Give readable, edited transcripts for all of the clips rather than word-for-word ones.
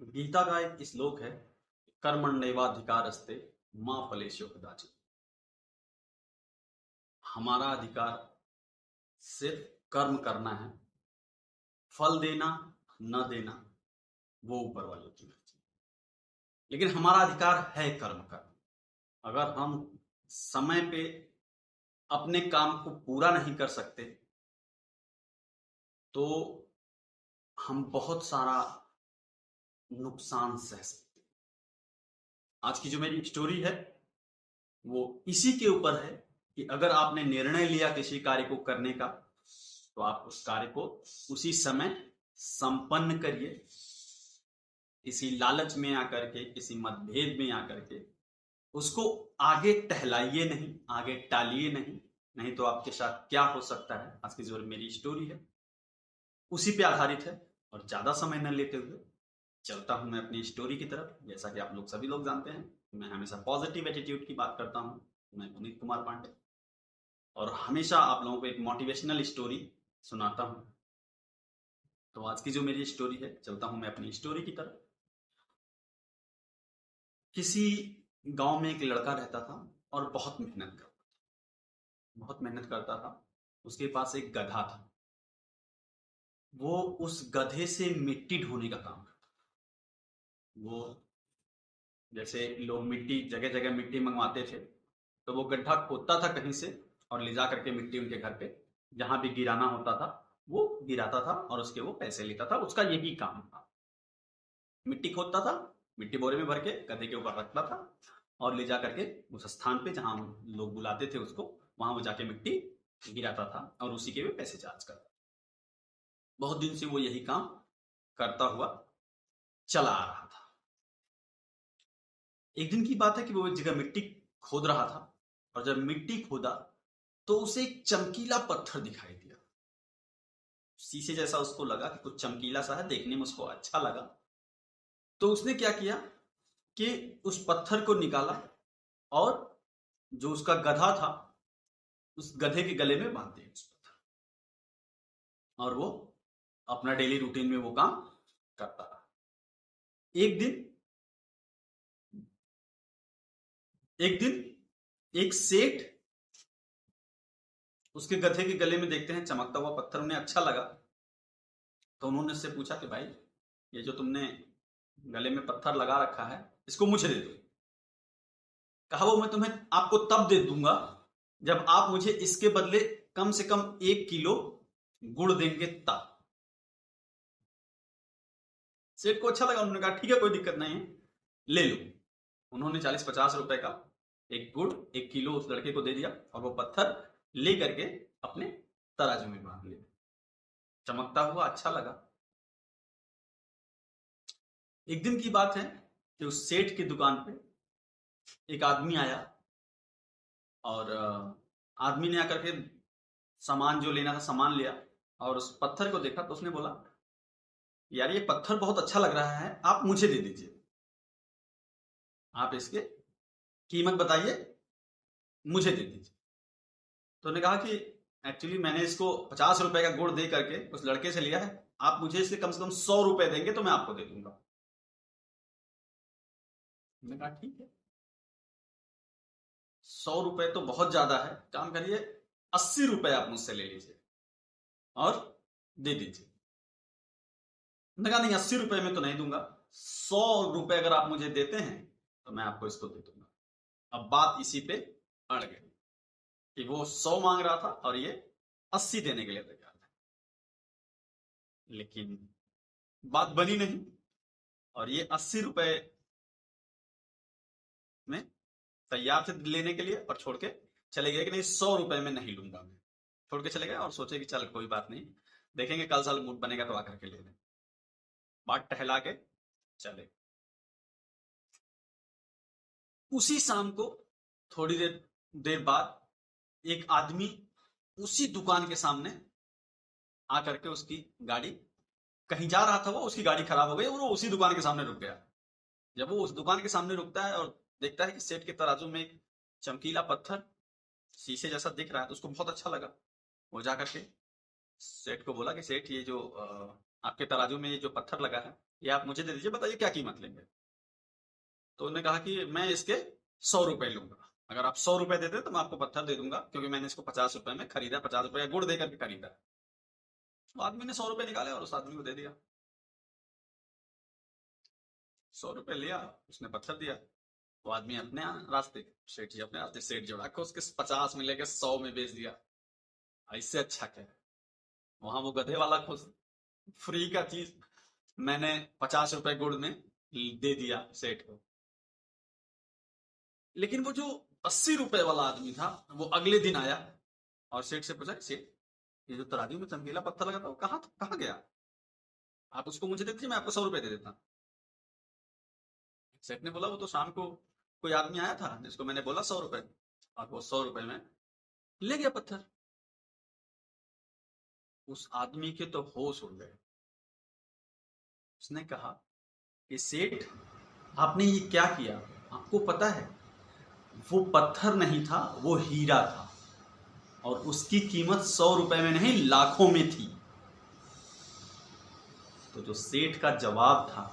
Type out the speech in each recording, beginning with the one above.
गीता का एक श्लोक है, कर्मण्येवाधिकारस्ते मां फलेषु कदाचित्। हमारा अधिकार सिर्फ कर्म करना है, फल देना न देना वो ऊपर वाले की मर्जी। लेकिन हमारा अधिकार है कर्म का। अगर हम समय पे अपने काम को पूरा नहीं कर सकते तो हम बहुत सारा नुकसान सह सकते हैं। आज की जो मेरी स्टोरी है वो इसी के ऊपर है कि अगर आपने निर्णय लिया किसी कार्य को करने का तो आप उस कार्य को उसी समय संपन्न करिए। किसी लालच में आकर के, किसी मतभेद में आकर के उसको आगे टहलाइए नहीं, आगे टालिए नहीं। नहीं तो आपके साथ क्या हो सकता है, आज की जो मेरी स्टोरी है उसी पे आधारित है। और ज्यादा समय न लेते हुए चलता हूं मैं अपनी स्टोरी की तरफ। जैसा कि आप लोग सभी लोग जानते हैं, मैं हमेशा पॉजिटिव एटीट्यूड की बात करता हूं। मैं पुनीत कुमार पांडे और हमेशा आप लोगों को एक मोटिवेशनल स्टोरी सुनाता हूं। तो आज की जो मेरी स्टोरी है, चलता हूं मैं अपनी स्टोरी की तरफ। किसी गांव में एक लड़का रहता था और बहुत मेहनत करता था। उसके पास एक गधा था। वो उस गधे से मिट्टी ढोने का काम करता था। वो जैसे लोग मिट्टी जगह जगह मिट्टी मंगवाते थे तो वो गड्ढा खोदता था कहीं से और ले जा करके मिट्टी उनके घर पे जहां भी गिराना होता था वो गिराता था और उसके वो पैसे लेता था। उसका यही काम था। मिट्टी खोदता था, मिट्टी बोरे में भर के गधे के ऊपर रखता था और ले जा करके उस स्थान पे जहां लोग बुलाते थे उसको, वहां वो जाके मिट्टी गिराता था और उसी के भी पैसे चार्ज करता था। बहुत दिन से वो यही काम करता हुआ चला आ रहा था। एक दिन की बात है कि वो एक जगह मिट्टी खोद रहा था और जब मिट्टी खोदा तो उसे एक चमकीला पत्थर दिखाई दिया। शीशे जैसा उसको लगा कि कुछ चमकीला सा है, देखने में उसको अच्छा लगा। तो उसने क्या किया कि उस पत्थर को निकाला और जो उसका गधा था उस गधे के गले में बांध दिया उस पत्थर। और वो अपना डेली रूटीन में वो काम करता रहा। एक दिन एक दिन एक सेठ उसके गधे के गले में देखते हैं चमकता हुआ पत्थर, उन्हें अच्छा लगा। तो उन्होंने उससे पूछा कि भाई, ये जो तुमने गले में पत्थर लगा रखा है इसको मुझे दे दो। कहा वो मैं तुम्हें आपको तब दे दूंगा जब आप मुझे इसके बदले कम से कम 1 किलो गुड़ देंगे तब। सेठ को अच्छा लगा, उन्होंने कहा ठीक है कोई दिक्कत नहीं है, ले लो। उन्होंने 40-50 रुपए का एक गुड़ 1 किलो उस लड़के को दे दिया और वो पत्थर ले करके अपने तराजू में बांध लिया। चमकता हुआ अच्छा लगा। एक दिन की बात है कि उस सेठ की दुकान पे एक आदमी आया और आदमी ने आकर के सामान जो लेना था सामान लिया और उस पत्थर को देखा तो उसने बोला, यार ये पत्थर बहुत अच्छा लग रहा है, आप मुझे दे दीजिए। आप इसके कीमत बताइए, मुझे दे दीजिए। तो उन्होंने कहा कि एक्चुअली मैंने इसको 50 रुपए का गुड़ दे करके उस लड़के से लिया है, आप मुझे इसके कम से कम 100 रुपए देंगे तो मैं आपको दे दूंगा। मैंने कहा ठीक है, 100 रुपए तो बहुत ज्यादा है, काम करिए 80 रुपए आप मुझसे ले लीजिए और दे दीजिए। मैंने कहा नहीं, 80 रुपए में तो नहीं दूंगा, 100 रुपए अगर आप मुझे देते हैं तो मैं आपको इसको दे दूंगा। अब बात इसी पे अड़ गई कि वो 100 मांग रहा था और ये 80 देने के लिए तैयार था। लेकिन बात बनी नहीं और ये 80 रुपए में तैयार थे लेने के लिए और छोड़ के चले गए कि नहीं, 100 रुपए में नहीं लूंगा मैं। छोड़ के चले गए और सोचे कि चल कोई बात नहीं, देखेंगे कल साल मूड बनेगा तो आकर के ले लें। बात टहला के चले। उसी शाम को थोड़ी देर देर बाद एक आदमी उसी दुकान के सामने आकर के उसकी गाड़ी, कहीं जा रहा था वो, उसकी गाड़ी खराब हो गई और वो उसी दुकान के सामने रुक गया। जब वो उस दुकान के सामने रुकता है और देखता है कि सेठ के तराजू में एक चमकीला पत्थर शीशे जैसा दिख रहा है तो उसको बहुत अच्छा लगा। वो जाकर के सेठ को बोला कि सेठ, ये जो आपके तराजू में ये जो पत्थर लगा है ये आप मुझे दे दीजिए, बताइए क्या कीमत लेंगे। तो उन्होंने कहा कि मैं इसके 100 रुपए लूंगा, अगर आप 100 रुपए देते तो मैं आपको पत्थर दे दूंगा, क्योंकि मैंने इसको 50 रुपए में खरीदा, 50 रुपए गुड़ देकर के खरीदा। तो आदमी ने 100 रुपए निकाले और उस आदमी को दे दिया। 100 रुपए लिया, उसने पत्थर दिया। वो आदमी अपने रास्ते, सेठ जी अपने रास्ते, सेठ जोड़ा को उसके 50 में लेकर 100 में बेच दिया। इससे अच्छा क्या है। वहां वो गधे वाला खुश, फ्री का चीज मैंने 50 रुपए गुड़ में दे दिया सेठ को। लेकिन वो जो 80 रुपए वाला आदमी था, वो अगले दिन आया और सेठ से पूछा, सेठ ये जो तराजू में चमकीला पत्थर लगा था वो कहाँ गया, आप उसको मुझे दे दीजिए, मैं आपको 100 रुपए दे देता। सेठ ने बोला, वो तो शाम को कोई आदमी आया था जिसको मैंने बोला 100 रुपए, और वो 100 रुपए में ले गया पत्थर। उस आदमी के तो होश उड़ गए। उसने कहा कि सेठ आपने ये क्या किया, आपको पता है वो पत्थर नहीं था, वो हीरा था, और उसकी कीमत 100 रुपए में नहीं लाखों में थी। तो जो सेठ का जवाब था,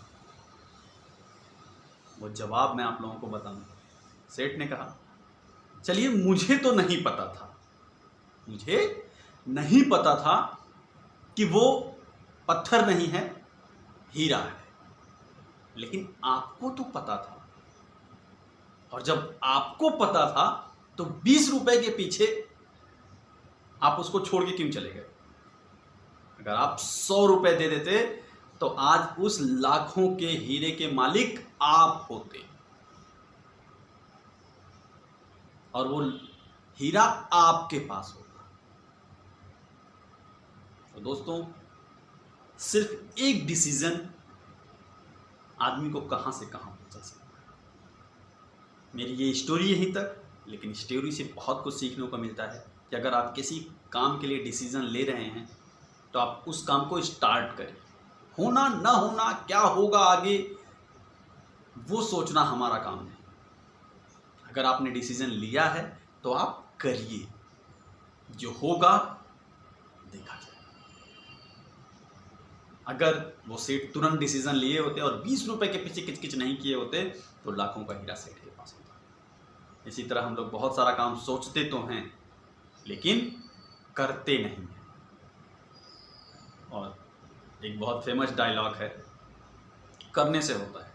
वो जवाब मैं आप लोगों को बताऊं। सेठ ने कहा, चलिए मुझे तो नहीं पता था, मुझे नहीं पता था कि वो पत्थर नहीं है, हीरा है, लेकिन आपको तो पता था। और जब आपको पता था तो 20 रुपए के पीछे आप उसको छोड़ के क्यों चले गए। अगर आप 100 रुपए दे देते तो आज उस लाखों के हीरे के मालिक आप होते, और वो हीरा आपके पास होता। तो दोस्तों, सिर्फ एक डिसीजन आदमी को कहां से कहां पहुंचा सकता है। मेरी ये स्टोरी यहीं तक, लेकिन स्टोरी से बहुत कुछ सीखने को मिलता है कि अगर आप किसी काम के लिए डिसीजन ले रहे हैं तो आप उस काम को स्टार्ट करें। होना ना होना, क्या होगा आगे, वो सोचना हमारा काम नहीं। अगर आपने डिसीजन लिया है तो आप करिए, जो होगा देखा जाए। अगर वो सेठ तुरंत डिसीजन लिए होते और 20 रुपए के पीछे किचकिच नहीं किए होते तो लाखों का हीरा सेठ के पास होता। इसी तरह हम लोग बहुत सारा काम सोचते तो हैं लेकिन करते नहीं हैं। और एक बहुत फेमस डायलॉग है, करने से होता है।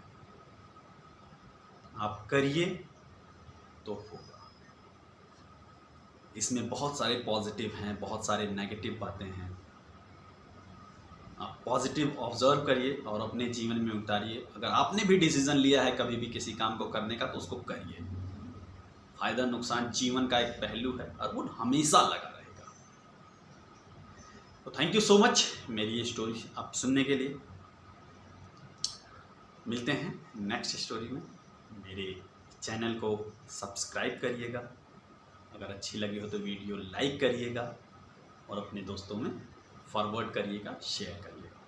आप करिए तो होगा। इसमें बहुत सारे पॉजिटिव हैं, बहुत सारे नेगेटिव बातें हैं। आप पॉजिटिव ऑब्जर्व करिए और अपने जीवन में उतारिए। अगर आपने भी डिसीजन लिया है कभी भी किसी काम को करने का तो उसको करिए। फायदा नुकसान जीवन का एक पहलू है और वो हमेशा लगा रहेगा। तो थैंक यू सो मच मेरी ये स्टोरी आप सुनने के लिए। मिलते हैं नेक्स्ट स्टोरी में। मेरे चैनल को सब्सक्राइब करिएगा, अगर अच्छी लगी हो तो वीडियो लाइक करिएगा और अपने दोस्तों में फॉरवर्ड करिएगा, शेयर करिएगा।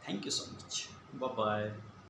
Thank you so much, bye bye.